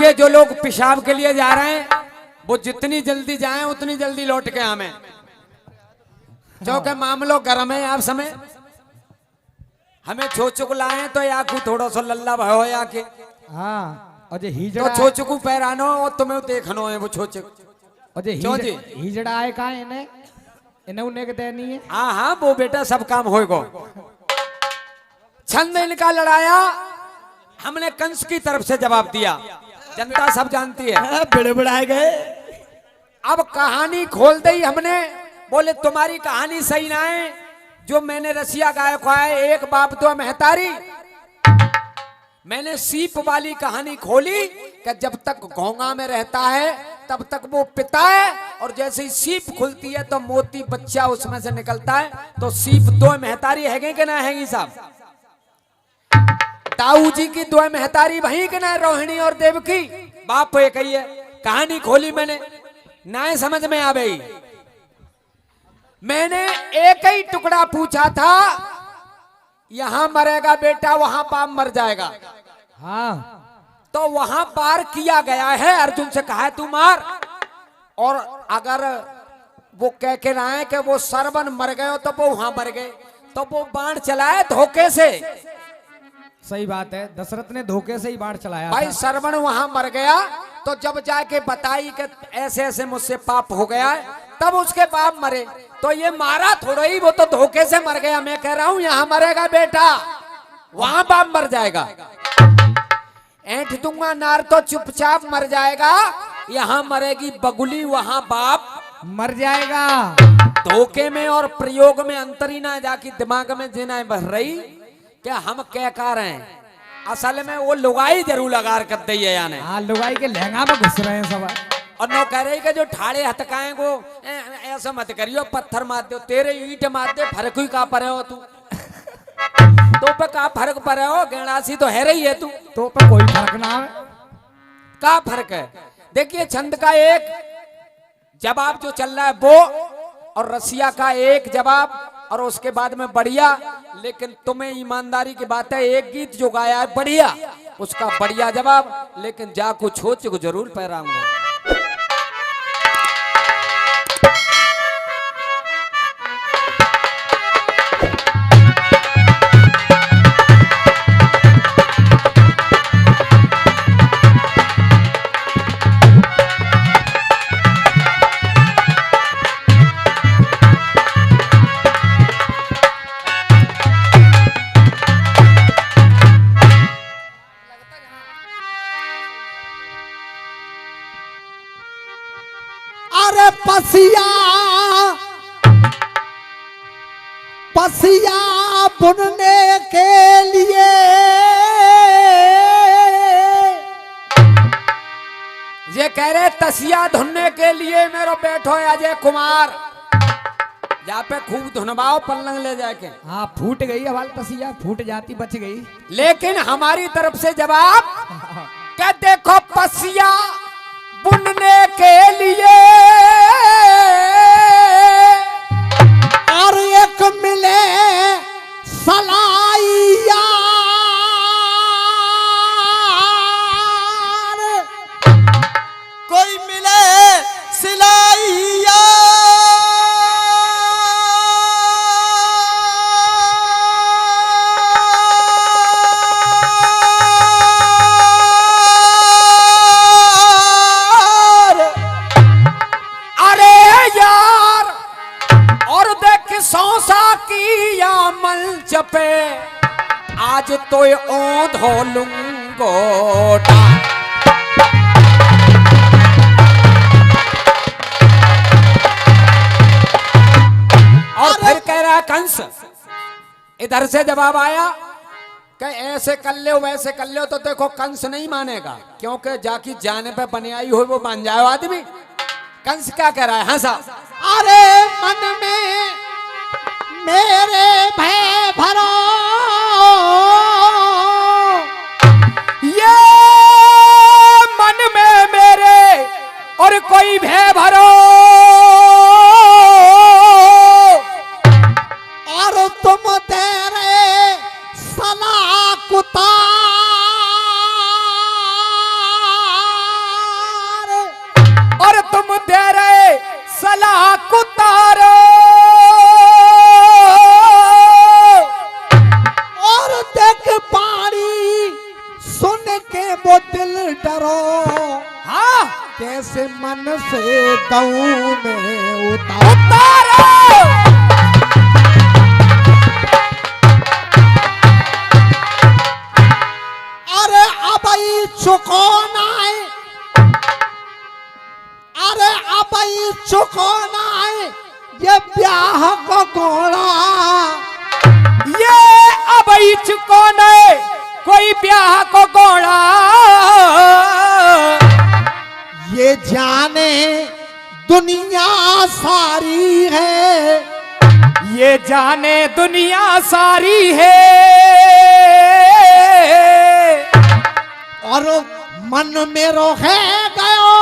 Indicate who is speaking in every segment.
Speaker 1: के जो लोग पेशाब के लिए जा रहे हैं वो जितनी जल्दी जाएं उतनी जल्दी लौट के आवे, क्योंकि मामलो गर्म है। आप समय हमें छोचुक लाए तो या को थोड़ा सा लल्ला भयो या के
Speaker 2: हाँ और जे हिजड़ा
Speaker 1: तो छोचुकू पैरानो और तुम्हें देखनो है वो छोचुक
Speaker 2: और जे हिजड़ा आए का इन्हें इन्हें उन्हें के देनी है।
Speaker 1: हाँ हाँ वो बेटा सब काम होएगा। छंद इनका लड़ाया, हमने कंस की तरफ से जवाब दिया, जनता सब जानती है।
Speaker 2: बड़े बड़ाए गए।
Speaker 1: अब कहानी खोल दी हमने, बोले तुम्हारी कहानी सही ना है, जो मैंने रसिया गायक है एक बाप दो महतारी। मैंने सीप वाली कहानी खोली कि जब तक घोंगा में रहता है तब तक वो पिता है, और जैसे ही सीप खुलती है तो मोती बच्चा उसमें से निकलता है। तो सीप दो महतारी हैगे कि ना हैगी साहब? ताऊ जी की दो महतारी वही कि ना, रोहिणी और देवकी, बाप एक ही है। कहानी खोली मैंने, ना समझ में आ गई। मैंने एक ही टुकड़ा पूछा था, यहां मरेगा बेटा वहां बाप मर जाएगा।
Speaker 2: हाँ
Speaker 1: तो वहां पार किया गया है, अर्जुन से कहा है तू मार। और अगर वो कह के रहा है कि वो सरवन मर गए तो वो वहां मर गए, तो वो बाण चलाए धोखे से।
Speaker 2: सही बात है, दशरथ ने धोखे से ही बाण चलाया
Speaker 1: भाई
Speaker 2: था।
Speaker 1: सरवण वहां मर गया तो जब जाके बताई कि ऐसे ऐसे मुझसे पाप हो गया है, तब उसके बाप मरे। तो ये मारा थोड़ा ही, वो तो धोखे से मर गया। मैं कह रहा हूं यहां मरेगा बेटा वहां बाप मर जाएगा। ऐंठ दूंगा नार तो चुपचाप मर जाएगा, यहां मरेगी बगुली वहां बाप
Speaker 2: मर जाएगा।
Speaker 1: धोखे में और प्रयोग में अंतर ही ना जाके दिमाग में जिना भर रही क्या हम क्या कह रहे हैं। असल में वो लुगाई जरूर लगा कर दी है यानी।
Speaker 2: हाँ लुगाई के लहंगा में घुस रहे हैं सब।
Speaker 1: और नो कह रही कि जो ठाड़े हथकाएं को ऐसा मत करियो, पत्थर मार दो, तेरे ईंट मार दे, फर्क ही का परे हो तू। तो पे का फर्क पड़े हो, गेणासी तो है रही है तू,
Speaker 2: तो पे कोई फर्क ना है।
Speaker 1: का फर्क है? देखिए छंद का एक जवाब जो चल रहा है वो, और रसिया का एक जवाब, और उसके बाद में बढ़िया। लेकिन तुम्हें ईमानदारी की बात है, एक गीत जो गाया है बढ़िया, उसका बढ़िया जवाब, लेकिन जा कुछ हो को जरूर पैराऊंगा।
Speaker 2: पसिया पसिया बुनने के लिए
Speaker 1: ये कह रहे तसिया धुनने के लिए मेरो बैठो अजय कुमार, जहाँ पे खूब धुनवाओ पलंग ले जाके।
Speaker 2: हाँ फूट गई हमारी तसिया, फूट जाती बच गई।
Speaker 1: लेकिन हमारी तरफ से जवाब क्या, देखो पसिया बुनने के लिए
Speaker 2: और एक मिले सलाइया,
Speaker 3: कोई मिले सिलाइया,
Speaker 1: सौसा किया मल चपे आज तो ओंधो लुंगोटा। और फिर कह रहा कंस, इधर से जवाब आया कि ऐसे कर लो वैसे कर लो, तो देखो कंस नहीं मानेगा, क्योंकि जाकी जाने पे बनियाई हो वो मान जाए आदमी। कंस क्या कह रहा है, हंसा,
Speaker 2: अरे मन में मेरे भय भरो,
Speaker 1: ये मन में मेरे और कोई भय भरो,
Speaker 2: और तुम तेरे सला कुता
Speaker 3: डरो,
Speaker 1: हाँ
Speaker 3: कैसे मन से दऊ में उतारो।
Speaker 1: उतारो।
Speaker 3: अरे अबई चुकोना है, अरे अबई चुकोना है ये ब्याह को घोड़ा।
Speaker 1: ये अब कौन है कोई ब्याह को घोड़ा।
Speaker 3: ये जाने दुनिया सारी है,
Speaker 1: ये जाने दुनिया सारी है।
Speaker 3: और मन में रोहे गयो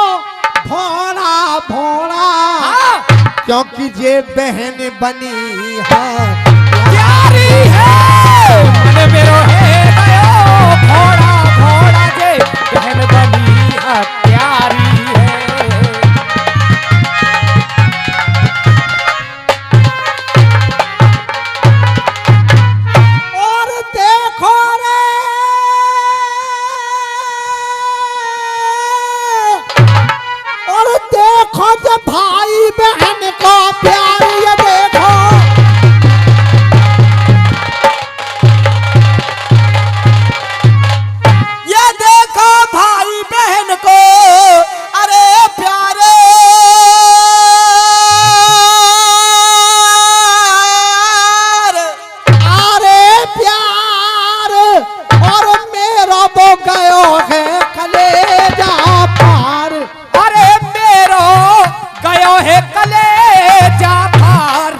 Speaker 3: भोला भोला।
Speaker 1: हाँ।
Speaker 3: क्योंकि ये बहन बनी है
Speaker 1: प्यारी है। मन में रोहे गयो घोड़ा घोड़ा जे बहन बनी है प्यारी है।
Speaker 3: और देखो रे, और देखो जब भाई बहन को प्यार ये देखो। ये देखो भाई बहन को, अरे प्यारे अरे प्यार। और मेरा वो गयो है कलेजा पार।
Speaker 1: अरे मेरो गयो है कलेजा पार।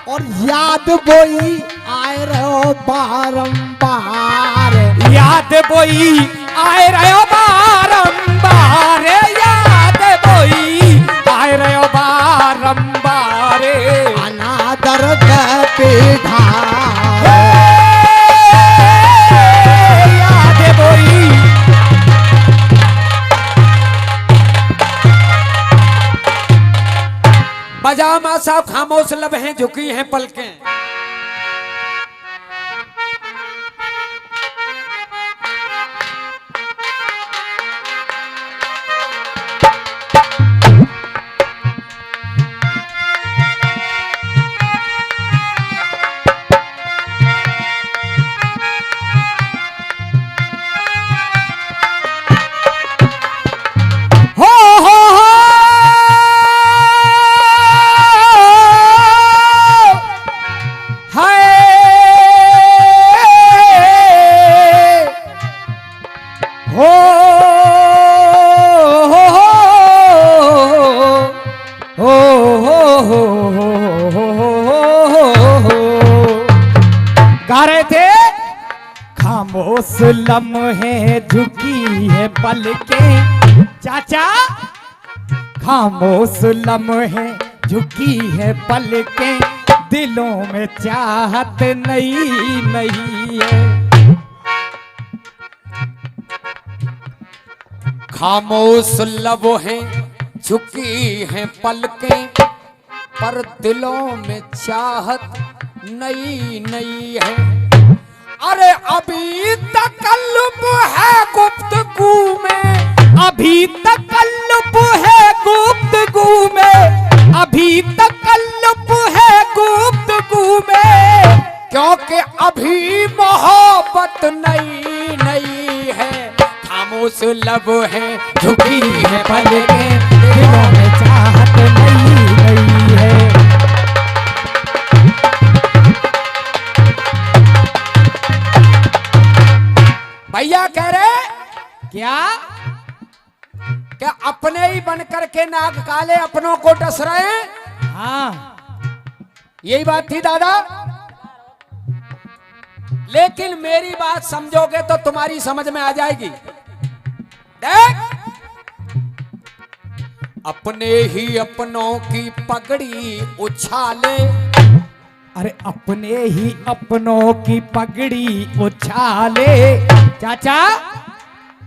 Speaker 3: और याद बोई आए रहो बारंबार।
Speaker 1: याद बोई आए रहो बारंबार। याद बोई आए रहो बारंबार।
Speaker 3: अनादर पे ढार।
Speaker 1: याद बोई बजामा साहब खामोश लब हैं झुकी हैं पलकें। गा रहे थे खामोश लम्हे झुकी है पलकें। चाचा खामोश लम्हे झुकी है पलकें। दिलों में चाहत नई नई है। खामोश लम्हे झुकी है पलकें पर दिलों में चाहत नई नई है। अरे अभी तकल्लुब है गुफ्तगू में। अभी तकल्लुब है गुफ्तगू में। अभी तकल्लुब है गुफ्तगू में। क्योंकि अभी मोहब्बत नई नई है। खामोश लब है झुकी है पलकें दिलों में चाहत नई नई है। भैया कह रहे क्या क्या अपने ही बन करके नाग काले अपनों को डस रहे हैं। हाँ यही बात थी दादा। लेकिन मेरी बात समझोगे तो तुम्हारी समझ में आ जाएगी। देख अपने ही अपनों की पगड़ी उछाले। अरे अपने ही अपनों की पगड़ी उछाले। चाचा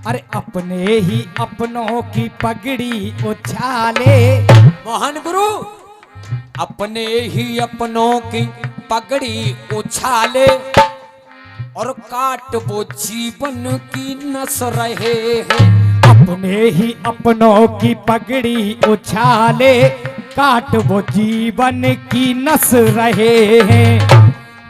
Speaker 1: अरे अपने ही अपनों की पगड़ी उछाले। मोहन गुरु अपने ही अपनों की पगड़ी उछाले और काट वो जीवन की नस रहे हैं।
Speaker 2: अपने ही अपनों की पगड़ी उछाले, काट वो जीवन की नस रहे हैं।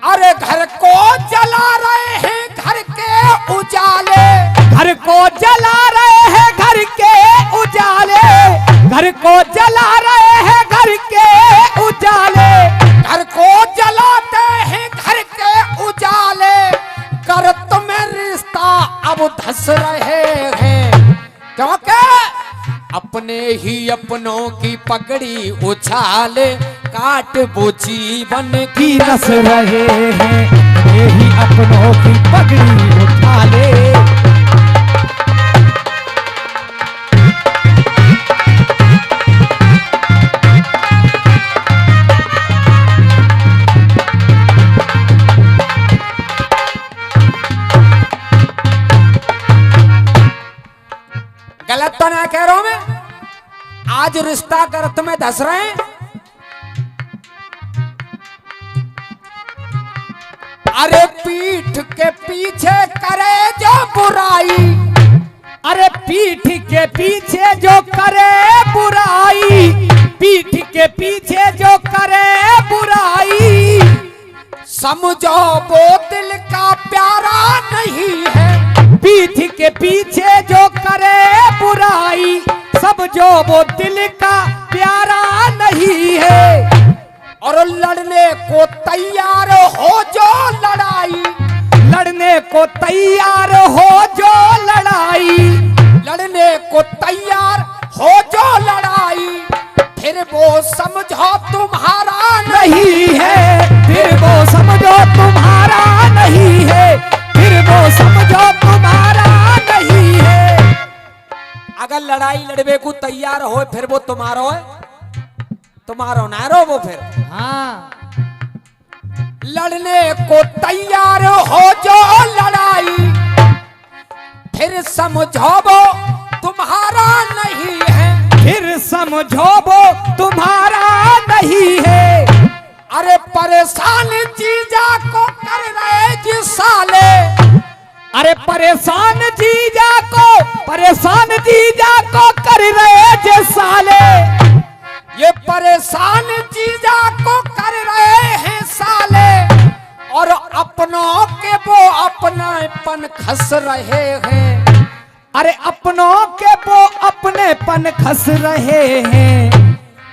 Speaker 1: अरे घर को जला रहे हैं घर के उजाले,
Speaker 2: घर को जला रहे हैं घर के उजाले, घर को जला रहे हैं घर के उजाले,
Speaker 1: घर को जलाते हैं घर के उजाले, करत में रिश्ता अब धस रहे हैं। क्योंकि अपने ही अपनों की पगड़ी उछाले, काट वो जीवन
Speaker 2: की नस रहे हैं। अपने ही अपनों की पगड़ी उछाले।
Speaker 1: गलत तो ना कह रहा हूं मैं, आज रिश्ता करत में धस रहे हैं। अरे पीठ के पीछे करे जो बुराई,
Speaker 2: अरे पीठ के पीछे जो करे बुराई, पीठ के पीछे जो करे बुराई,
Speaker 1: समझो वो दिल का प्यारा नहीं है।
Speaker 2: पीठ के पीछे जो करे बुराई, सब जो वो दिल का प्यारा नहीं है।
Speaker 1: और लड़ने को तैयार हो जो लड़ाई,
Speaker 2: लड़ने को तैयार हो जो लड़ाई,
Speaker 1: लड़ने को तैयार हो जो लड़ाई, फिर वो समझो तुम्हारा
Speaker 2: नहीं है, फिर वो समझो तुम्हारा नहीं है, फिर वो समझो तुम्हारा नहीं है।
Speaker 1: अगर लड़ाई लड़वे को तैयार हो फिर वो तुम्हारो है, तुम्हारो ना रो वो फिर।
Speaker 2: हाँ,
Speaker 1: लड़ने को तैयार हो जो लड़ाई, फिर समझो वो तुम्हारा नहीं है,
Speaker 2: फिर समझो वो तुम्हारा नहीं है।
Speaker 1: अरे परेशान जीजा को कर रहे जिस साले,
Speaker 2: अरे परेशान जीजा को, परेशान जीजा को कर रहे जे साले,
Speaker 1: ये परेशान जीजा को कर रहे हैं साले, और अपनों के वो अपनापन खस रहे हैं।
Speaker 2: अरे अपनों के वो अपनेपन खस रहे हैं।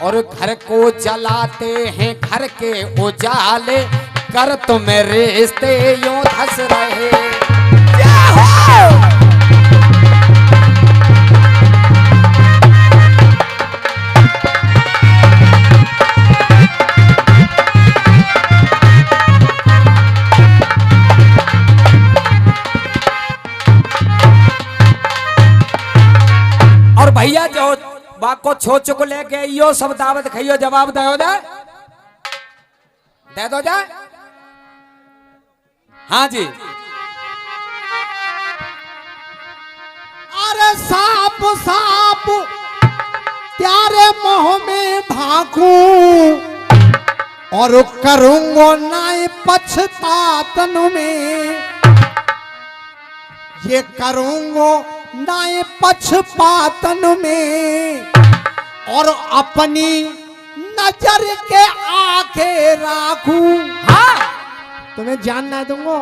Speaker 1: और घर को जलाते हैं घर के उजाले, कर तुम रिश्ते यूं धस रहे। क्या हो? और भैया जो बाको छोच को लेके यो सब दावत खाइयो, जवाब दे दो जाए। हाँ जी।
Speaker 3: अरे सांप सांप प्यारे मोह में भागूं, और करूंगो नाय पछतातन में, ये करूंगो नाय पछतातन में, और अपनी नजर के आगे राखूं।
Speaker 2: हाँ,
Speaker 3: तुम्हें जानना दूंगा।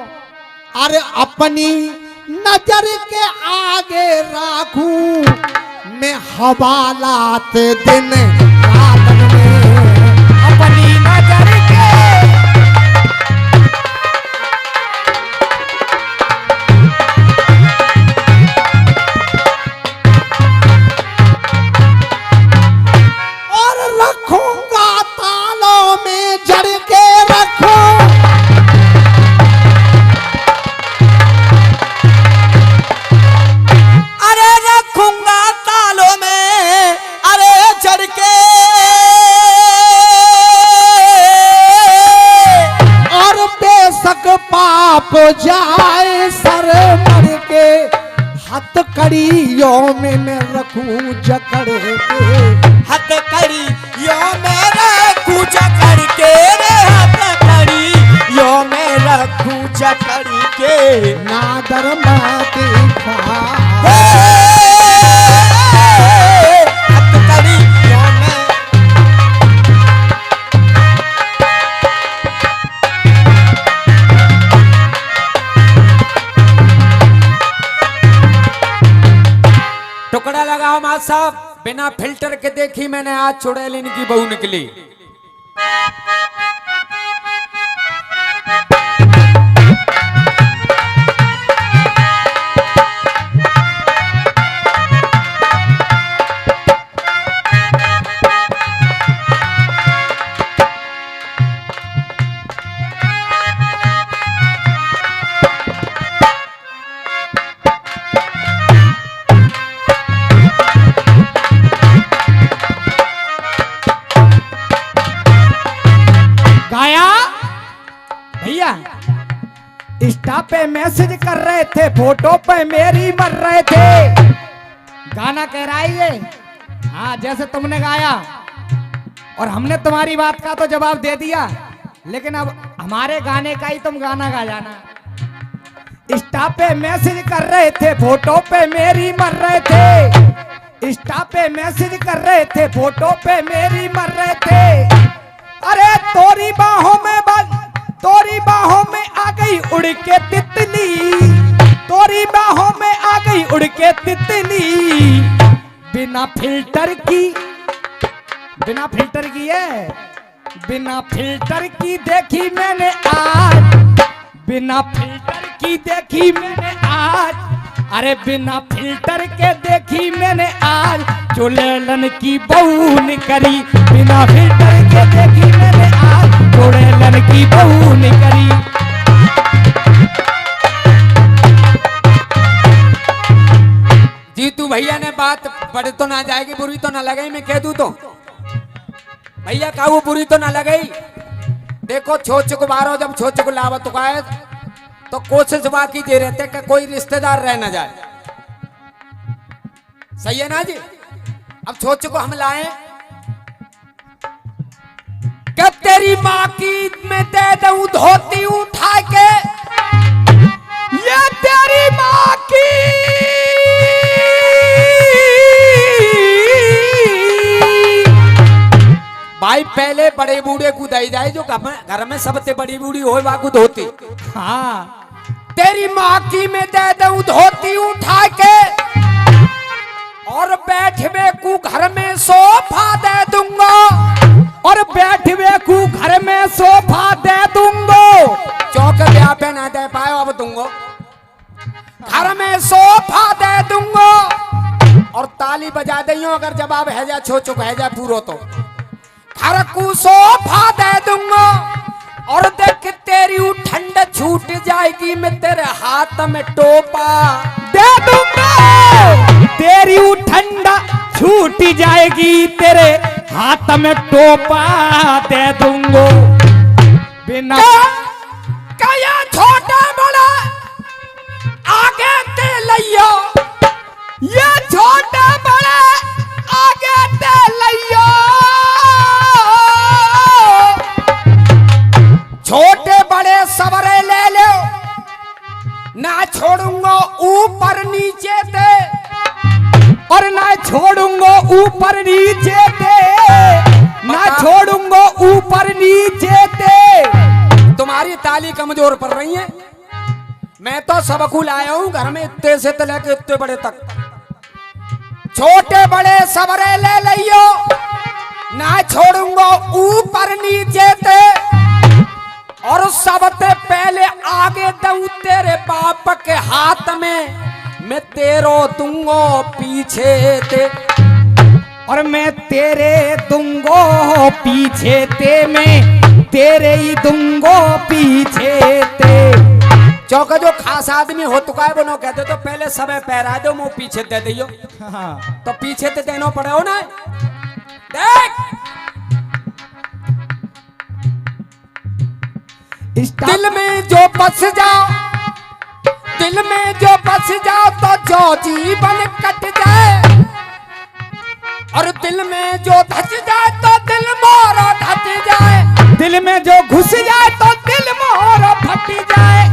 Speaker 3: अरे अपनी नजर के आगे राखूं, मैं हवालात दिन रात में,
Speaker 2: अपनी नजर के,
Speaker 3: और रखूंगा तालों में जड़ के रखूं।
Speaker 4: अरे रखूंगा तालों में, अरे जड़ के,
Speaker 3: और बेशक पाप जाए सर मर के, हथकड़ियों में मैं रखूं जकड़ के।
Speaker 4: हथकड़ी यो मेरा कूचा करके रे, हथकड़ी यो मेरा कूचा करके,
Speaker 3: नादर माती खा।
Speaker 4: हे
Speaker 1: आज साहब बिना फिल्टर के देखी मैंने आज चुड़ैल इनकी बहू निकली।
Speaker 2: भैया इंस्टा पे मैसेज कर रहे थे, फोटो पे मेरी मर रहे थे। गाना कह रहा है ये, हाँ जैसे तुमने गाया और हमने तुम्हारी बात का तो जवाब दे दिया, लेकिन अब हमारे गाने का ही तुम गाना गा जाना। इंस्टा पे मैसेज कर रहे थे, फोटो पे मेरी मर रहे थे। इंस्टा पे मैसेज कर रहे थे, फोटो पे मेरी मर रहे थे। अरे तोरी बाहों में आ गई उड़ के तितली, तोरी बाहों में आ गई उड़ के तितली। बिना फिल्टर की है, बिना फिल्टर की देखी मैंने आज, बिना फिल्टर की देखी मैंने आज। अरे बिना फिल्टर के देखी मैंने आज, चुड़ैलन की बहू निकली। बिना फिल्टर के देखी मैंने आज, चुड़ैलन की बहू निकली।
Speaker 1: जीतू भैया ने बात बड़े तो ना जाएगी, बुरी तो ना लगेगी, मैं कह दूं तो भैया का वो बुरी तो ना लगेगी। देखो छोच को मारो, जब छोच को लावत उगाए तो कोशिश बाकी दे रहते कि कोई रिश्तेदार रह ना जाए। सही है ना जी। अब छोच को हम लाए कि तेरी माँ की मैं दे दूं धोती उठा के,
Speaker 2: ये तेरी माँ की
Speaker 1: भाई पहले बड़े बूढ़े को दई जाए, जो घर में सबसे बड़ी बूढ़ी हो वाकू धोती।
Speaker 2: हाँ
Speaker 1: तेरी माँ की मैं दे दूं धोती उठा के, और बैठवे को घर में सोफा दे दूंगा,
Speaker 2: और बैठवे को घर में सोफा दे दूंगा।
Speaker 1: चौक ब्याह पे ना दे पाए अब दूंगा, घर में सोफा दे दूंगा। और ताली बजा दियो अगर जवाब है जा छो चुक है जा पूरो तो, घर को सोफा दे दूंगा। और देख तेरी ठंड छूट जाएगी, मैं तेरे हाथ में टोपा
Speaker 2: दे दूंगा। तेरी ठंडा छूट जाएगी, तेरे हाथ में टोपा दे दूंगा। बिना
Speaker 1: क्या छोटा बड़ा आगे ते लियो,
Speaker 2: ये छोटा बड़ा आगे ते लियो।
Speaker 1: छोटे बड़े सबरे ले लो, ना छोड़ूंगा ऊपर नीचे ते,
Speaker 2: और ना छोड़ूंगा ऊपर नीचे ते, ना छोड़ूंगा ऊपर नीचे ते।
Speaker 1: तुम्हारी ताली कमजोर पड़ रही है। मैं तो सबको लाया हूं घर में, इतने से तो लेके इतने बड़े तक। छोटे बड़े सबरे ले लियो, ना छोड़ूंगा ऊपर नीचे ते। और सबसे पहले आगे दूं तेरे बाप के हाथ में, मैं तेरो दूंगो पीछे ते।
Speaker 2: और मैं तेरे दूंगो पीछे ते, मैं तेरे ही दूंगो पीछे ते।
Speaker 1: चौका जो खास आदमी हो चुका है वो नो कहते तो पहले समय पैरा दो, मुंह पीछे दे दियो।
Speaker 2: हाँ।
Speaker 1: तो पीछे ते देना पड़े हो ना। देख दिल में जो बस जाओ, दिल में जो बस जाओ तो जो जीवन कट जाए। और दिल में जो धस जाए तो दिल मोरा धस जाए।
Speaker 2: दिल में जो घुस जाए तो दिल मोरा फट जाए।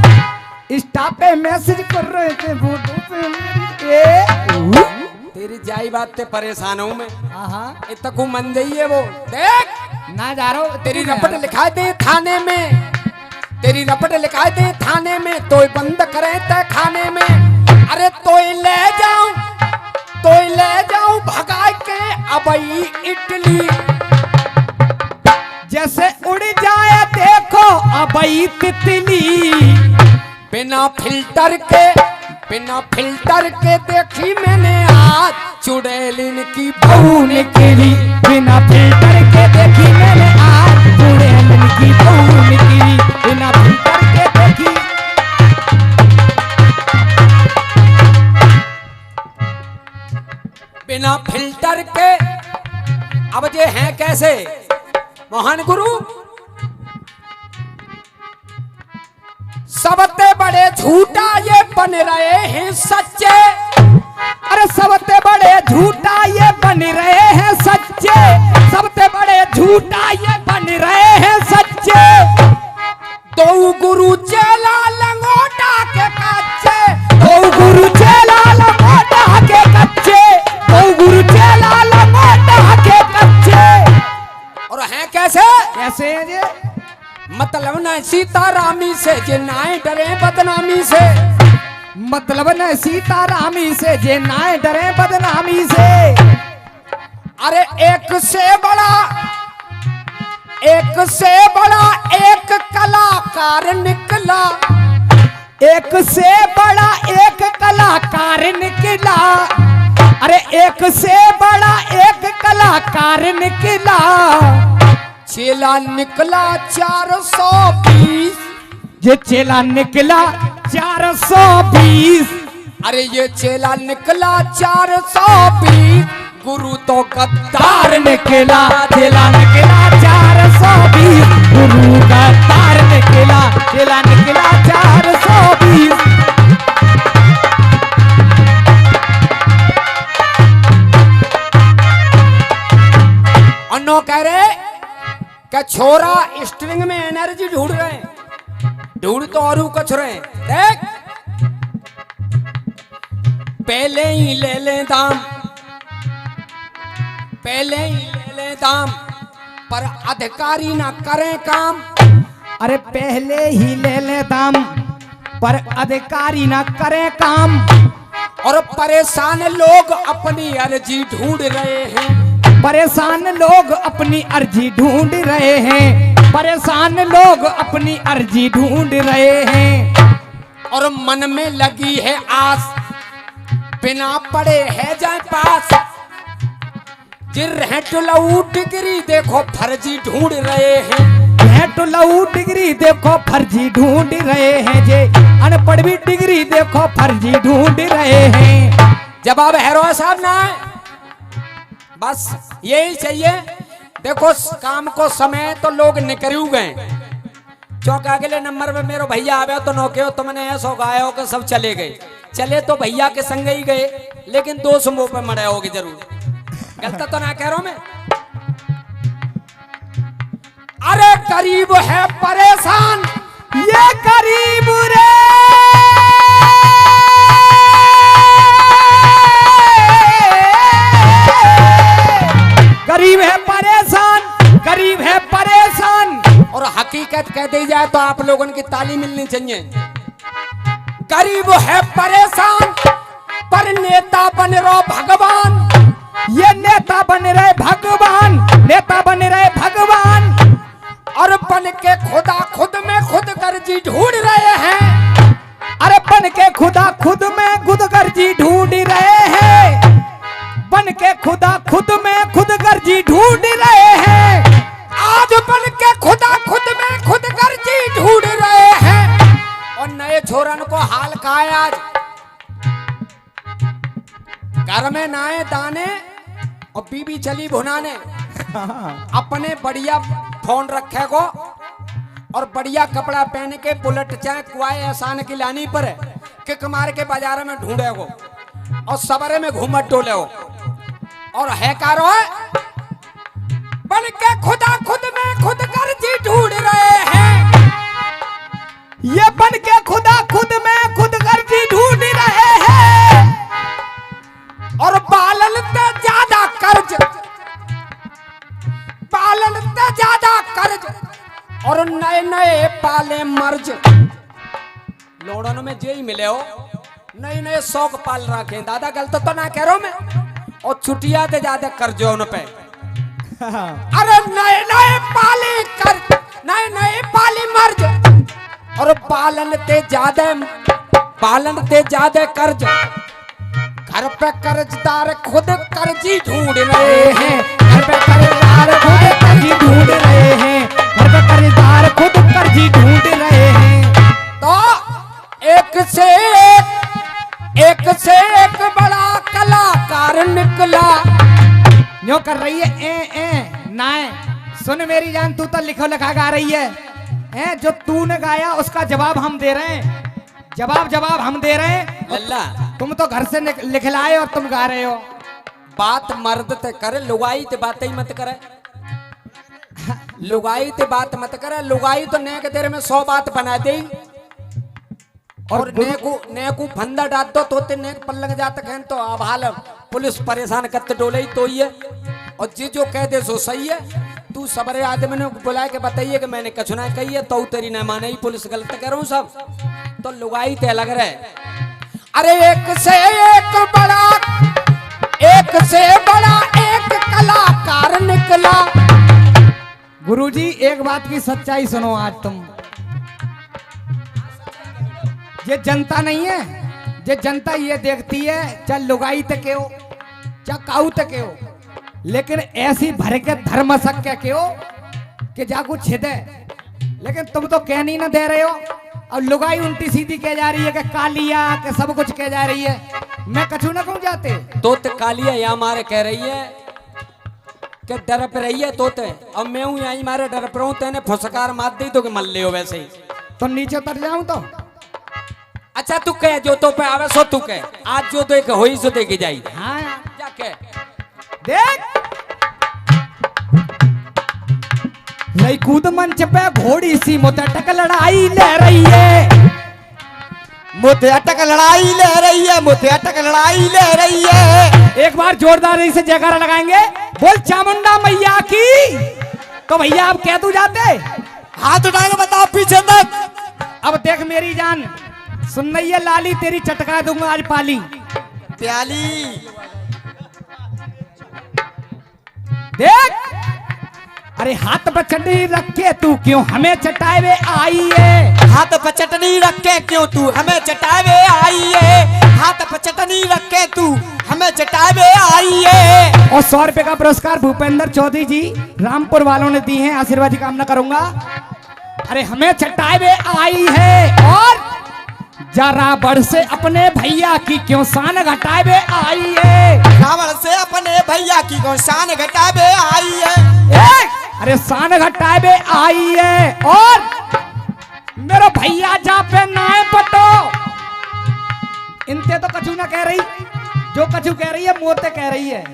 Speaker 2: इंस्टा पे मैसेज कर रहे थे, फोटो पे
Speaker 1: तेरी जाई बात ते परेशान हूं मैं।
Speaker 2: हाँ
Speaker 1: इतकू मन जाइए वो। देख
Speaker 2: ना जा रहा हूँ,
Speaker 1: तेरी रपट लिखा दे थाने में, तेरी रपट लिखा दे थाने में, तो बंद करे ते खाने में। अरे तो ले जाऊं अबई इटली।
Speaker 2: जैसे उड़ जाए देखो अबई तितली।
Speaker 1: बिना फिल्टर के देखी मैंने आज चुड़ैलिन की बहू
Speaker 2: बहू निकली। बिना फिल्टर के देखी मैंने आज चुड़ैलिन की बहू निकली। बिना फिल्टर के देखी।
Speaker 1: बिना फिल्टर के। अब ये हैं कैसे मोहन गुरु? सबसे बड़े झूठा ये बन रहे हैं सच्चे।
Speaker 2: अरे सबसे बड़े झूठा ये बन रहे हैं सच्चे। सबसे बड़े झूठा ये बन रहे हैं सच्चे।
Speaker 1: दो गुरु चेला लंगोटा के कच्चे।
Speaker 2: दो गुरु चेला लंगोटा के कच्चे। दो गुरु चेला लंगोटा के कच्चे।
Speaker 1: और हैं कैसे?
Speaker 2: कैसे है ये?
Speaker 1: मतलब न सीतारामी से जे नाए डरे बदनामी से।
Speaker 2: मतलब न सीतारामी से जे नाए डरे बदनामी से।
Speaker 1: अरे एक से बड़ा एक कलाकार निकला।
Speaker 2: एक से बड़ा एक कलाकार निकला। अरे एक से बड़ा एक कलाकार निकला।
Speaker 1: चेला निकला 420।
Speaker 2: ये चेला निकला 420।
Speaker 1: अरे ये चेला निकला 420। गुरु तो गद्दार
Speaker 2: तार निकला। चेला निकला 420। गुरु का तार निकला। चेला निकला 420।
Speaker 1: अन्नो कह रहे कि छोरा स्ट्रिंग में एनर्जी ढूंढ रहे हैं। ढूंढ तो और कुछ रहे हैं। देख पहले ही ले ले दाम। पहले ही ले ले दाम पर अधिकारी ना करें काम।
Speaker 2: अरे पहले ही ले ले दाम पर अधिकारी ना करे काम।
Speaker 1: और परेशान लोग अपनी अर्जी ढूंढ रहे हैं।
Speaker 2: परेशान लोग अपनी अर्जी ढूंढ रहे हैं। परेशान लोग अपनी अर्जी ढूंढ रहे हैं।
Speaker 1: और मन में लगी है आस बिना पढ़े है जाए पास। जिरहटलऊ डिग्री देखो फर्जी ढूंढ रहे हैं।
Speaker 2: हेटलऊ डिग्री देखो फर्जी ढूंढ रहे हैं। जे अनपढ़ भी डिग्री देखो फर्जी ढूंढ रहे हैं।
Speaker 1: जवाब हैरो साहब ना है। बस यही चाहिए। देखो काम को समय तो लोग निकलू गए। चौका अगले नंबर में मेरे भैया आवे तो नौके हो तुमने ऐसा गाया हो कि सब चले गए। चले तो भैया के संग ही गए लेकिन 2 समूह पे मरे होगे जरूर। गलत तो ना कह रहा हूं मैं। अरे गरीब है परेशान।
Speaker 2: ये गरीब रे गरीब है परेशान। गरीब है परेशान।
Speaker 1: और हकीकत कह दी जाए तो आप लोगों की ताली मिलनी चाहिए। गरीब है परेशान पर नेता बन रहो भगवान।
Speaker 2: ये नेता बन रहे भगवान। नेता बन रहे भगवान।
Speaker 1: और बन के खुदा खुद में खुद गर्जी ढूंढ रहे हैं।
Speaker 2: अरे बन के खुदा खुद में खुद गर्जी ढूंढ रहे हैं। बन के खुदा खुद में खुद गर्जी ढूंढ रहे हैं।
Speaker 1: आज बन के खुदा खुद में खुद गर्जी ढूंढ रहे हैं। और नए छोरन को हाल का है आज। घर में नाए दाने और बीबी चली भुनाने। अपने बढ़िया फोन रखे को और बढ़िया कपड़ा पहन के बुलेट चाहे कुआए एहसान की लानी पर किक मार के बाजार में ढूंढे को और सवरे में घूमट टोले हो। और है कारो है बन के खुदा खुद में खुद गर्जी ढूंढ रहे हैं।
Speaker 2: ये बन के खुदा खुद में खुद गर्जी ढूंढ रहे हैं।
Speaker 1: और पालन से ज्यादा कर्ज। पालन से ज्यादा कर्ज और नए नए पाले मर्ज। लोड़न में जे ही मिले हो नए नए शौक पाल रखे। दादा गलत तो ना कह रहा हूं मैं। और छुट्टिया दे ज्यादा कर्जो उन पे। अरे नए नए पाली कर, नए नए पाली मर्ज और पालन ते ज्यादा कर्ज। घर पे कर्जदार खुद कर्जी ढूंढ रहे हैं,
Speaker 2: घर पे कर्जदार खुद कर्जी ढूंढ रहे हैं, घर पे कर्जदार खुद कर्जी ढूंढ रहे हैं।
Speaker 1: तो एक से एक बड़ा कलाकार निकला।
Speaker 2: न्यों कर रही है ए नाए। सुन मेरी जान, तू तो लिखो लिखा गा रही है जो तूने गाया उसका जवाब हम दे रहे हैं, जवाब हम दे रहे हैं।
Speaker 1: लल्ला
Speaker 2: तुम तो घर से लिख लाए और तुम गा रहे हो।
Speaker 1: बात मर्द ते करे, लुगाई ते बात ही मत करे। लुगाई ते बात मत करे। लुगाई तो नेक देर में 100 बात बना दे और नेकू फंदा डाल दो तो ते नेक पल्लंग जात कहन तो अब हाल पुलिस परेशान करते डोले तो ही है। और जी जो कह दे सो सही है। तू सबरे आदमी ने बुला के बताइए कि मैंने कछु ना कही है तो तेरी न माने ही पुलिस गलत कर रहा हूँ सब। तो लुगाई ते अलग रहे। अरे एक से बड़ा एक कलाकार निकला।
Speaker 2: गुरुजी एक बात की सच्चाई सुनो आज तुम। ये जनता नहीं है, ये जनता ये देखती है चाहे लुगाई तक के हो चाहे काऊ तक के हो, लेकिन ऐसी भर के धर्म सक्य के हो कि जाकू छिदे। लेकिन तुम तो कह नहीं ना दे रहे हो। और लुगाई उल्टी सीधी कह जा रही है कि कालिया के सब कुछ कह जा रही है। मैं कछु ना कहूं जाते
Speaker 1: तो कालिया या मारे कह रही है कि डर पे रही है तोते। अब मैं हूं यहीं मारे डर पर हूं। तेने फुसकार मार दी तो कि मल ले हो वैसे ही।
Speaker 2: तो नीचे उतर जाऊं तो
Speaker 1: अच्छा तू कह जो तो पे आवे सो तू कह। आज जो देख होई सो देखी जाई।
Speaker 2: हाँ
Speaker 1: क्या कह
Speaker 2: देख लई कूद मंच पे घोड़ी सी मुझे अटक लड़ाई ले रही है,
Speaker 4: मुझे अटक लड़ाई ले रही है, मुझे अटक लड़ाई ले रही है।
Speaker 2: एक बार जोरदार से जयकारा लगाएंगे, बोल चामुंडा मैया की। तो भैया आप कह तू जाते
Speaker 4: हाथ उठाएंगे बताओ पीछे तक।
Speaker 2: अब देख मेरी जान, सुन रही है लाली, तेरी चटका दूंगा आज पाली
Speaker 4: प्याली।
Speaker 2: देख अरे हाथ पर चटनी रख के तू क्यों हमें चटाए वे आई है।
Speaker 4: हाथ पर चटनी रख के क्यों तू हमें चटावे आई है। हाथ पर चटनी रख के तू हमें चटावे आई है।
Speaker 2: और 100 रुपए का पुरस्कार भूपेंद्र चौधरी जी रामपुर वालों ने दी है, आशीर्वाद की कामना करूंगा। अरे हमें चटाए वे आई है और जरा बढ़ से अपने भैया की क्यों शान घटाए वे आई है।
Speaker 4: रावण से अपने भैया की कौन शान घटावे आई है।
Speaker 2: अरे शान घटाए वे आई है और मेरा भैया जा पे नाए पटो। इनते तो कछु ना कह रही, जो कछु कह रही है मोते कह रही है।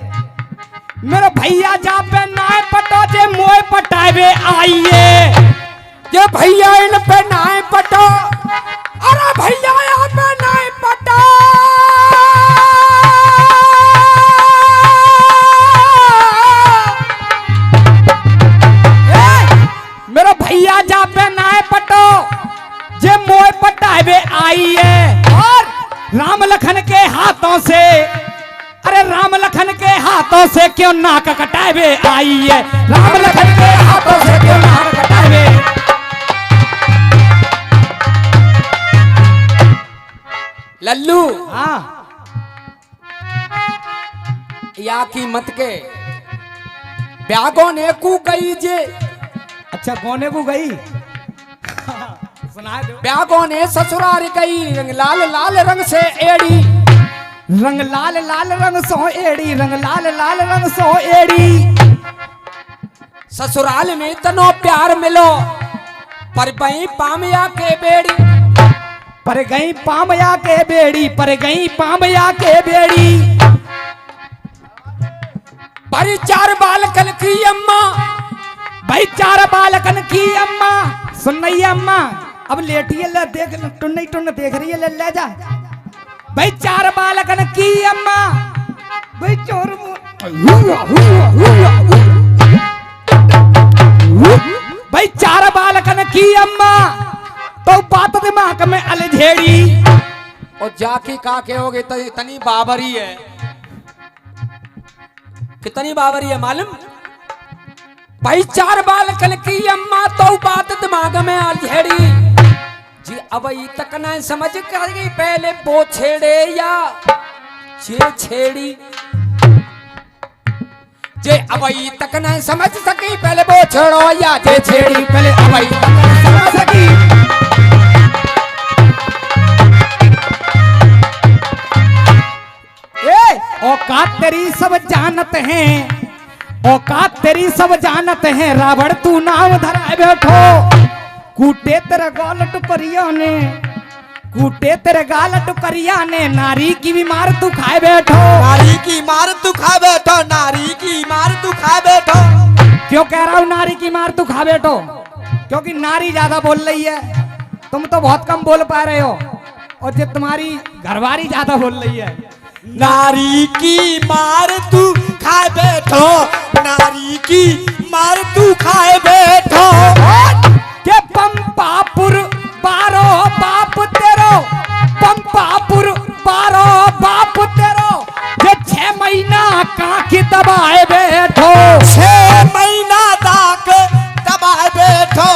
Speaker 2: मेरा भैया जा पे नाए पटो जे मोए पटाए वे आई है।
Speaker 1: ये भैया इन पे नाए पटो। अरे भैया यहाँ पे नाए पटो।
Speaker 2: मेरा भैया जा पे नाए पटो जे मोए पटाए वे आई है। और राम लखन के हाथों से, अरे राम लखन के हाथों से क्यों नाक कटाए वे आई है। राम लखन के हाथों से क्यों नाक कटाए वे।
Speaker 1: लल्लू
Speaker 2: हाँ
Speaker 1: या की मत के ब्यागो ने कू गई जे।
Speaker 2: अच्छा गोने को गई सुना दो।
Speaker 1: ब्यागो ने ससुराल गई रंग लाल लाल रंग से एड़ी।
Speaker 2: रंग लाल लाल रंग सो एड़ी, रंग लाल लाल रंग सो एड़ी।
Speaker 1: ससुराल में तनो प्यार मिलो पर बई पामिया के बेड़ी।
Speaker 2: पर गई पामया के बेड़ी, पर गई पामया के बेड़ी।
Speaker 1: बड़ी 4 बालकन की अम्मा,
Speaker 2: भाई 4 बालकन की अम्मा। सुन रही है अम्मा, अब लेटी है, ले देख टुन्न टुन्न देख रही है, ले जा भाई 4 बालकन की अम्मा। भाई चोर भाई 4 बालकन की अम्मा तो बात दिमाग में अलझेड़ी।
Speaker 1: और जाके का के होगे तनी बाबरी है। कितनी बावरी है मालूम? भाई 4 बाल कल की अम्मा तो बात दिमाग में आ झेड़ी जी। अब ये तक ना समझ कर गई पहले वो छेड़े या जे छेड़ी जे। अब ये तक ना समझ सकी पहले वो छेड़ो या जे छेड़ी। पहले अब ये तक ना समझ सकी।
Speaker 2: औकात तेरी सब जानत हैं, औकात तेरी सब जानत हैं, रावण तू नाम धराए बैठो। कूटे तेरे गाल टुकरिया ने, कूटे तेरे गाल टुकरिया ने, नारी की भी मार तू खाए बैठो।
Speaker 4: नारी की मार तू खा बैठो, नारी की मार तू खा बैठो।
Speaker 2: क्यों कह रहा हूँ नारी की मार तू खा बैठो? क्योंकि नारी ज्यादा बोल रही है, तुम तो बहुत कम बोल पा रहे हो, और जो तुम्हारी घरवारी ज्यादा बोल रही है।
Speaker 4: नारी की मार तू खाए बैठो, नारी की मार तू खाए बैठो।
Speaker 2: के पंपापुर बारो बाप तेरो, पंपापुर बारो बाप तेरो, ये 6 महीना कांखी दबाए बैठो।
Speaker 4: 6 महीना तक दबाए बैठो।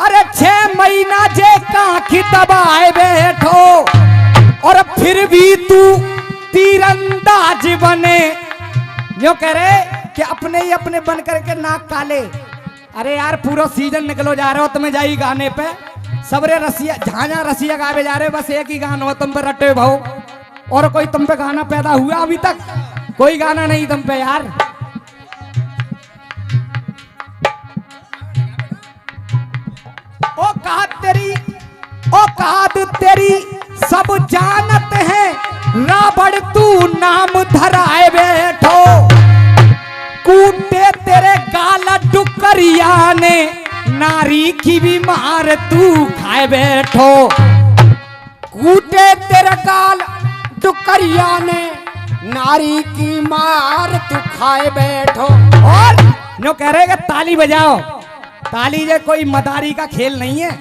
Speaker 2: अरे 6 महीना जे कांखी दबाए बैठो, और फिर भी तू तीरंदाज बने। जो कह रहे कि अपने ही अपने बन करके नाक काले। अरे यार पूरा सीजन निकलो जा रहे हो तुम्हें जाई गाने पे, सबरे रसिया झांझा रसिया गावे जा रहे, बस एक ही गाना हो तुम पे रटे भाव, और कोई तुम पे गाना पैदा हुआ अभी तक? कोई गाना नहीं तुम पे यार। औकात तेरी सब जानत है, रावण तू नाम धराए बैठो। कूटे तेरे गाल डुकरिया ने, नारी की भी मार तू खाए बैठो।
Speaker 1: कूटे तेरे गाल डुकरिया ने, नारी की मार तू खाए बैठो।
Speaker 2: और जो कह रहे कि ताली बजाओ, ताली ये कोई मदारी का खेल नहीं है,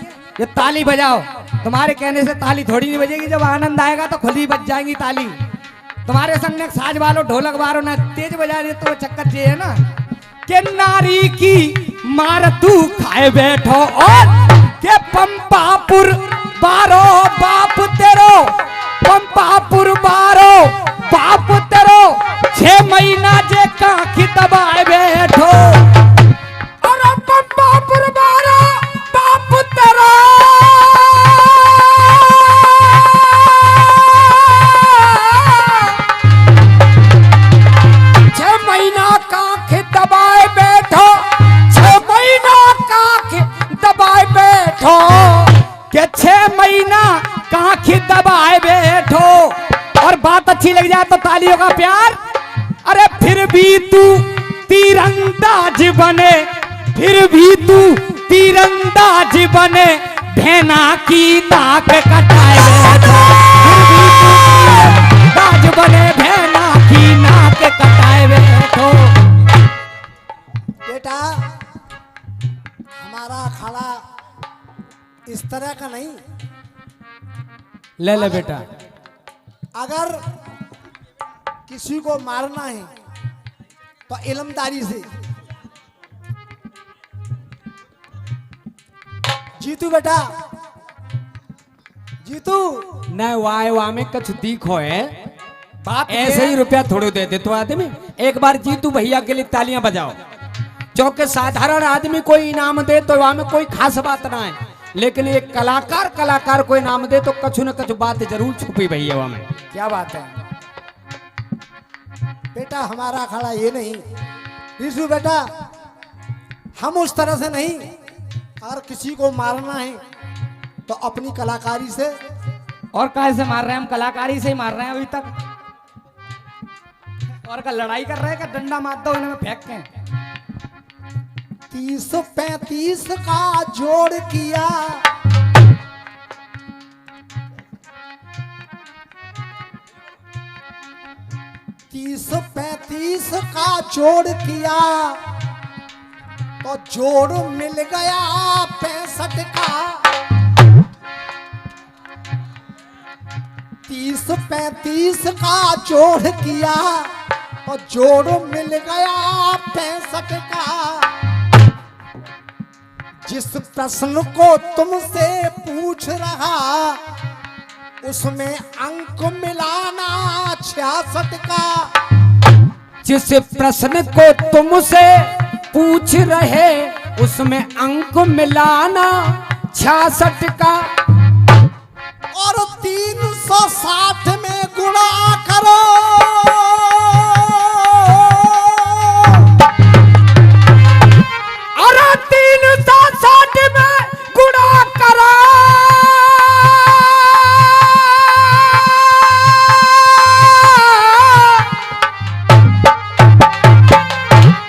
Speaker 2: ये ताली बजाओ। तुम्हारे कहने से ताली थोड़ी नहीं बजेगी, जब आनंद आएगा तो खुद ही बज जाएंगी ताली। तुम्हारे संग ने साज वालो ढोलक वालो ना तेज बजा रहे तो चक्कर ये है ना कि नारी की मार तू खाए बैठो। और के पंपापुर बारो बाप तेरो, पंपापुर बारो बाप तेरो, 6 महीना जे कांखी दबाए बैठो।
Speaker 1: अरे पंपापुर बारो बाप तेरो, 6 महीना कांख दबाए बैठो, 6 महीना कांख दबाए बैठो।
Speaker 2: के 6 महीना कांखी दबाए बैठो। और बात अच्छी लग जाए तो तालियों का प्यार। अरे फिर भी तू तीरंदाज बने, फिर भी तू तीरंदाज बने, भेना की नाक कटाए बैठो। फिर भी तू तीरंदाज बने, भेना की नाक कटाए बैठो।
Speaker 3: बेटा हमारा अखाड़ा इस तरह का नहीं।
Speaker 2: ले ले बेटा।
Speaker 3: अगर किसी को मारना है तो इल्मदारी से। जीतू बेटा, जीतू
Speaker 1: न वाह में कुछ दिखो है,
Speaker 2: बात
Speaker 1: ऐसे ही रुपया थोड़े दे दे तो आदमी। एक बार जीतू भैया के लिए तालियां बजाओ। क्योंकि साधारण आदमी कोई इनाम दे तो वहां में कोई खास बात ना है, लेकिन एक कलाकार को इनाम दे तो कछु न कछु बात जरूर छुपी भैया वहां में।
Speaker 2: क्या बात है
Speaker 3: बेटा, हमारा अखाड़ा ये नहीं। ऋषु बेटा, हम उस तरह से नहीं। अगर किसी को मारना है तो अपनी कलाकारी से।
Speaker 2: और काहे से मार रहे हैं? हम कलाकारी से ही मार रहे हैं अभी तक। और का लड़ाई कर रहे हैं, का डंडा मार दो इन्हें फेंक के।
Speaker 3: 30-35 का जोड़ किया, 30-35 का जोड़ किया तो जोड़ मिल गया 65 का। 30-35 का जोड़ किया और जोड़ मिल गया 65 का। जिस प्रश्न को तुमसे पूछ रहा उसमें अंक मिलाना 66 का।
Speaker 1: जिस प्रश्न को तुमसे पूछ रहे उसमें अंक मिलाना 66 का।
Speaker 3: और 360 में गुणा करो।
Speaker 1: और 360 में गुणा करो।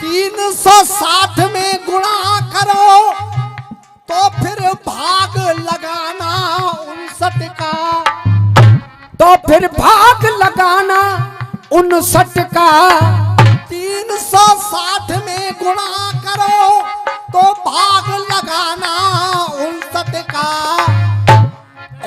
Speaker 3: 360 में गुणा करो तो फिर भाग लगाना 59 का।
Speaker 1: तो फिर भाग लगाना 59 का।
Speaker 3: 360 में गुणा करो तो भाग लगाना 59 का।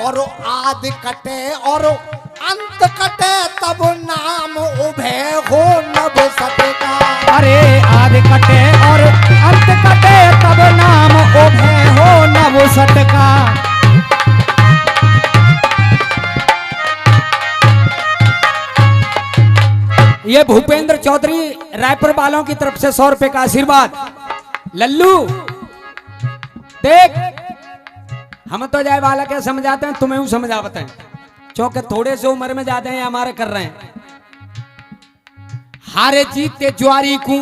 Speaker 3: और आदि कटे और अंत कटे तब नाम उभे हो 69 का।
Speaker 2: अरे आदि कटे और अंत कटे तब नाम उभे हो 69 का।
Speaker 1: ये भूपेंद्र चौधरी रायपुर वालों की तरफ से 100 रुपए का आशीर्वाद। लल्लू देख, हम तो जाए वाला क्या समझाते हैं, तुम्हें समझाते हैं, क्योंकि थोड़े से उम्र में ज्यादा हैं हमारे कर रहे हैं। हारे जीते ज्वारी को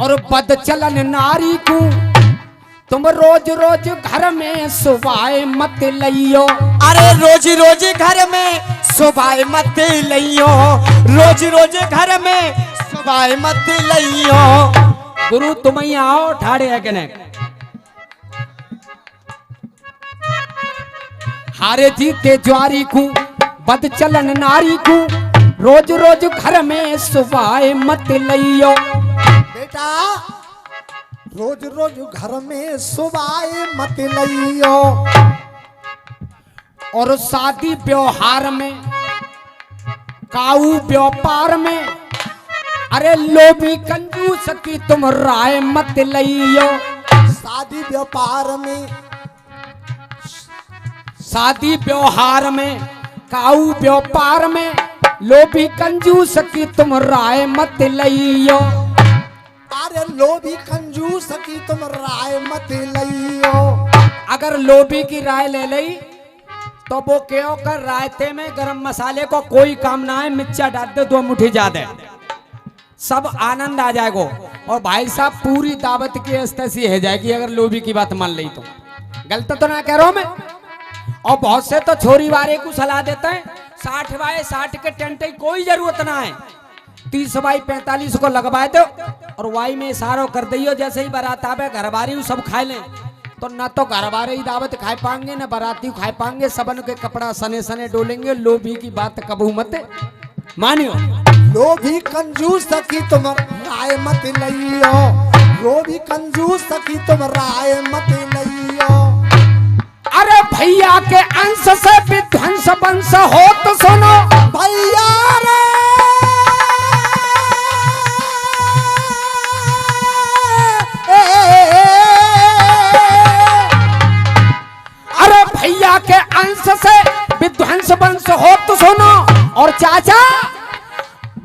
Speaker 1: और बद चलन नारी को तुम रोज रोज घर में सुबाए मत लियो।
Speaker 4: अरे रोज रोज घर में सुबाए मत लियो। रोज रोज घर में सुबाए मत लियो।
Speaker 1: गुरु तुम ही आओ ठाड़े है कि नहीं। हारे जीते ज्वारी को बद चलन नारी को रोज रोज घर में सुबाए मत लियो।
Speaker 3: बेटा रोज रोज घर में सुबाए मत लियो।
Speaker 1: और शादी व्यवहार में काऊ व्यापार में अरे लोभी कंजूस की तुम राय मत लियो।
Speaker 3: शादी व्यापार में
Speaker 1: शादी व्यवहार में काऊ व्यापार में लोभी कंजूस की तुम राय मत लियो।
Speaker 3: अरे लोभी कंजूस की तुम राय मत लियो।
Speaker 1: अगर लोभी की राय ले ली तो वो क्यों कर रायते में गरम मसाले को कोई काम ना है, मिर्चा डाल दे 2 मुट्ठी ज्यादा, सब आनंद आ जाएगा। और भाई साहब पूरी दावत की ऐसी है जाएगी अगर लोभी की बात मान ली तो। गलत तो ना कह रहा हूं मैं। और बहुत से तो छोरी वाले को सलाह देते हैं 60 बाय 60 के टेंट की कोई जरूरत ना है, 30 बाय 45 को लगवाए दो और वाई में इशारो कर दियो। जैसे ही बारात आवे घर बारी सब खाए लें तो ना तो घर बारे ही दावत खाए पाएंगे ना बाराती खाए पाएंगे। सबन के कपड़ा सने सने डोलेंगे। लोभी की बात कबू मत मानियो।
Speaker 3: लोभी कंजूस की तुम राय मत लियो। लोभी कंजूस की तुम राय मत लियो।
Speaker 1: अरे भैया के अंश से विध्वंस वंश हो तो सुनो।
Speaker 3: भैया रे
Speaker 1: अरे भैया के अंश से विध्वंस वंश हो तो सुनो। और चाचा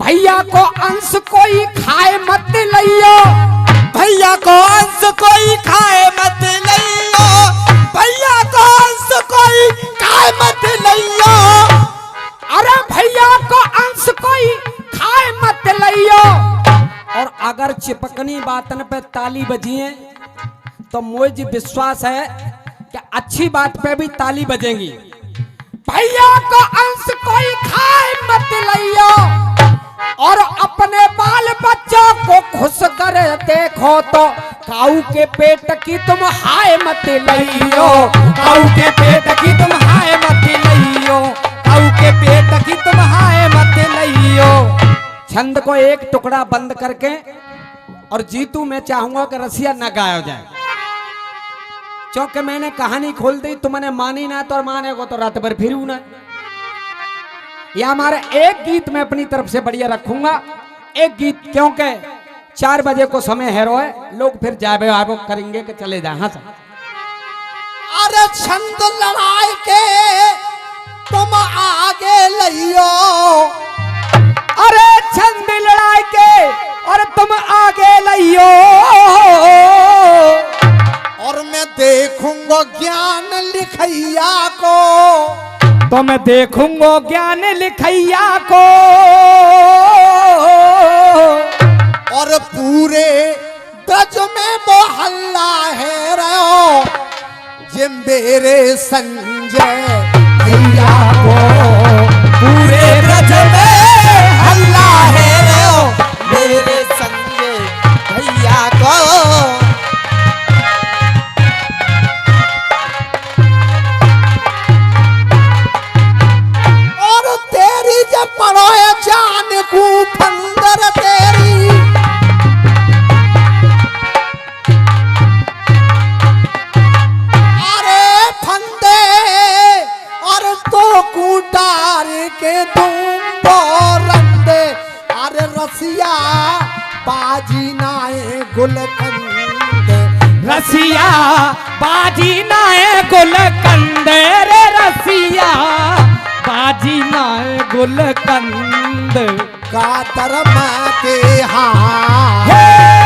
Speaker 1: भैया को अंश कोई खाए मत लियो।
Speaker 4: भैया को अंश कोई खाए मत लियो। भैया को अंश कोई खाए मत लियो।
Speaker 1: अरे भैया को अंश कोई खाए मत लियो। और अगर चिपकनी बातन पे ताली बजी है तो मुझे विश्वास है कि अच्छी बात पे भी ताली बजेंगी। भैया को अंश कोई खाए मत लियो। और अपने बाल बच्चों को खुश कर देखो तो काऊ के पेट की तुम हाय मत लियो।
Speaker 2: काऊ के पेट की तुम हाय मत लियो। काऊ के पेट की तुम हाय मत लियो।
Speaker 1: छंद को एक टुकड़ा बंद करके और जीतू मैं चाहूंगा कि रसिया न गाया जाए, क्योंकि मैंने कहानी खोल दी, तुमने मानी ना तो माने को तो रात भर फिर ना। या हमारा एक गीत मैं अपनी तरफ से बढ़िया रखूंगा, एक गीत, क्योंकि 4 बजे को समय हैरो है, लोग फिर जाबे आबो करेंगे कि चले जाए। हाँ सर।
Speaker 3: अरे छंद लड़ाई के तुम आगे लियो,
Speaker 2: अरे छंद लड़ाई के और तुम आगे लियो,
Speaker 3: और मैं देखूंगा ज्ञान लिखैया को,
Speaker 2: तो मैं देखूंगा ज्ञान लिखैया को,
Speaker 3: और पूरे ब्रज में मोहल्ला है रहो ये मेरे संजय भैया को,
Speaker 4: पूरे ब्रज में हल्ला है रो मेरे संजय भैया को।
Speaker 3: और तेरी जब पड़ो जान को फंदर तेरी, अरे फंदे और तो कुटार के तुम बोरंदे, अरे रसिया बाजी नाए गुलकंद,
Speaker 2: रसिया बाजी नाए गुलकंद रे, रसिया बाजी नाए गुलकंद,
Speaker 3: कातर माँ के हाथ
Speaker 2: हे